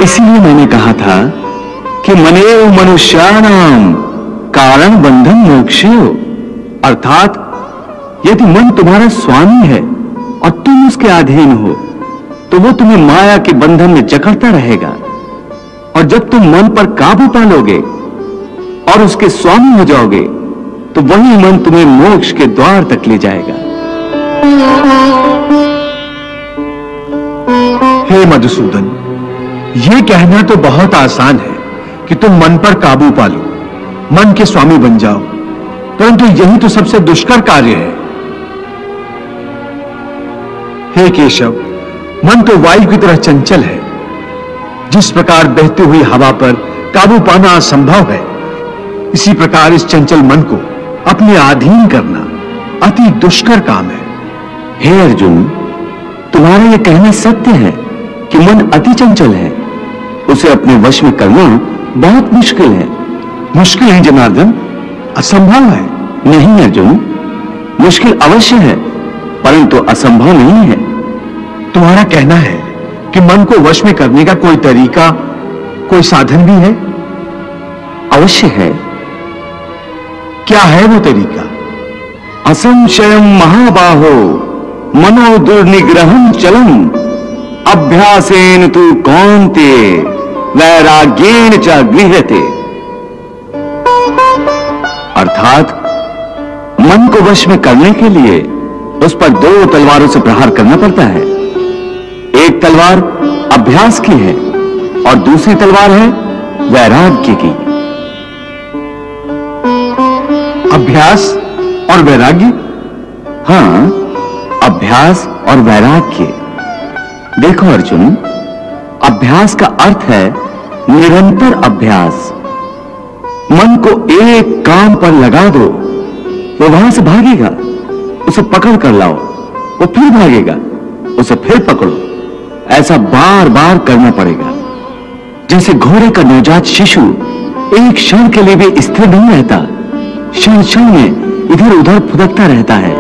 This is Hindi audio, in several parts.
इसीलिए मैंने कहा था कि मनेव मनुष्याणाम कारण बंधन मोक्षेय, अर्थात यदि मन तुम्हारा स्वामी है और तुम उसके अधीन हो तो वो तुम्हें माया के बंधन में जकड़ता रहेगा, और जब तुम मन पर काबू पा लोगे और उसके स्वामी हो जाओगे तो वही मन तुम्हें मोक्ष के द्वार तक ले जाएगा। हे मधुसूदन, यह कहना तो बहुत आसान है कि तुम मन पर काबू पा लो, मन के स्वामी बन जाओ, परंतु यही तो सबसे दुष्कर कार्य है। हे केशव, मन तो वायु की तरह चंचल है। जिस प्रकार बहती हुई हवा पर काबू पाना असंभव है, इसी प्रकार इस चंचल मन को अपने अधीन करना अति दुष्कर काम है। हे अर्जुन, तुम्हारा यह कहना सत्य है कि मन अति चंचल है, उसे अपने वश में करना बहुत मुश्किल है। मुश्किल है जनार्दन, असंभव है। नहीं अर्जुन, मुश्किल अवश्य है परंतु असंभव नहीं है। तुम्हारा कहना है कि मन को वश में करने का कोई तरीका, कोई साधन भी है? अवश्य है। क्या है वो तरीका? असंशयम महाबाहो मनो दुर्निग्रहम चलम अभ्यासेन तु कौन्ते वैराग्येन च गृह्यते। अर्थात मन को वश में करने के लिए उस पर दो तलवारों से प्रहार करना पड़ता है। एक तलवार अभ्यास की है और दूसरी तलवार है वैराग्य की। अभ्यास और वैराग्य? हां, अभ्यास और वैराग्य। देखो अर्जुन, अभ्यास का अर्थ है निरंतर अभ्यास। मन को एक काम पर लगा दो, वो वहां से भागेगा, उसे पकड़ कर लाओ, वो फिर भागेगा, उसे फिर पकड़ो, ऐसा बार बार करना पड़ेगा। जैसे घोड़े का नवजात शिशु एक क्षण के लिए भी स्थिर नहीं रहता, क्षण क्षण में इधर उधर फुदकता रहता है,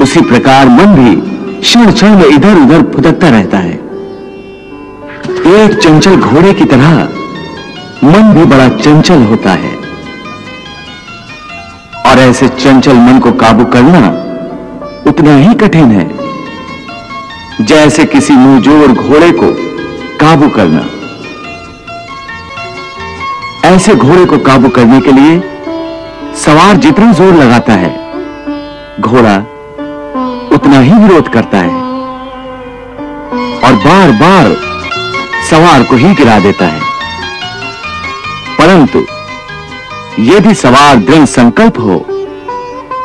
उसी प्रकार मन भी क्षण क्षण में इधर उधर फुदकता रहता है। एक चंचल घोड़े की तरह मन भी बड़ा चंचल होता है, और ऐसे चंचल मन को काबू करना उतना ही कठिन है जैसे किसी मुंहजोर घोड़े को काबू करना। ऐसे घोड़े को काबू करने के लिए सवार जितना जोर लगाता है, घोड़ा उतना ही विरोध करता है और बार बार सवार को ही गिरा देता है। परंतु यदि सवार दृढ़ संकल्प हो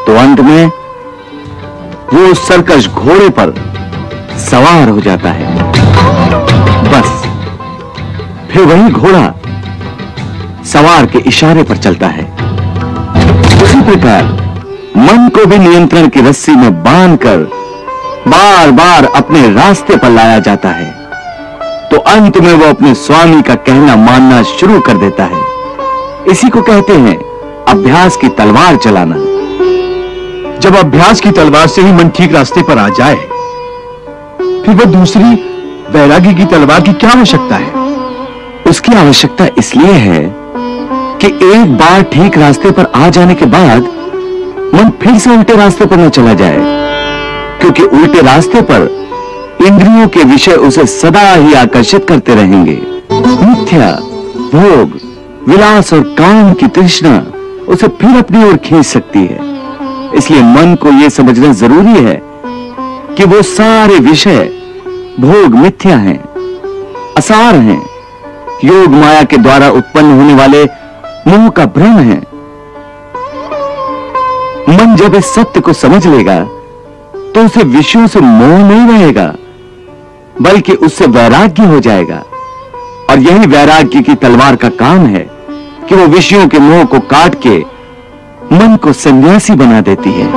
तो अंत में वो सरकश घोड़े पर सवार हो जाता है। बस फिर वही घोड़ा सवार के इशारे पर चलता है। उसी प्रकार मन को भी नियंत्रण की रस्सी में बांधकर बार बार अपने रास्ते पर लाया जाता है, तो अंत में वो अपने स्वामी का कहना मानना शुरू कर देता है। इसी को कहते हैं अभ्यास की तलवार चलाना। जब अभ्यास की तलवार से ही मन ठीक रास्ते पर आ जाए, फिर वह दूसरी वैराग्य की तलवार की क्या आवश्यकता है? उसकी आवश्यकता इसलिए है कि एक बार ठीक रास्ते पर आ जाने के बाद मन फिर से उल्टे रास्ते पर न चला जाए, क्योंकि उल्टे रास्ते पर इंद्रियों के विषय उसे सदा ही आकर्षित करते रहेंगे। मिथ्या, भोग, विलास और काम की तृष्णा उसे फिर अपनी ओर खींच सकती है। इसलिए मन को यह समझना जरूरी है कि वो सारे विषय भोग मिथ्या हैं, असार हैं, योग माया के द्वारा उत्पन्न होने वाले मोह का भ्रम है। मन जब इस सत्य को समझ लेगा तो उसे विषयों से मोह नहीं रहेगा, बल्कि उससे वैराग्य हो जाएगा। और यही वैराग्य की तलवार का काम है कि वो विषयों के मोह को काट के मन को सन्यासी बना देती है।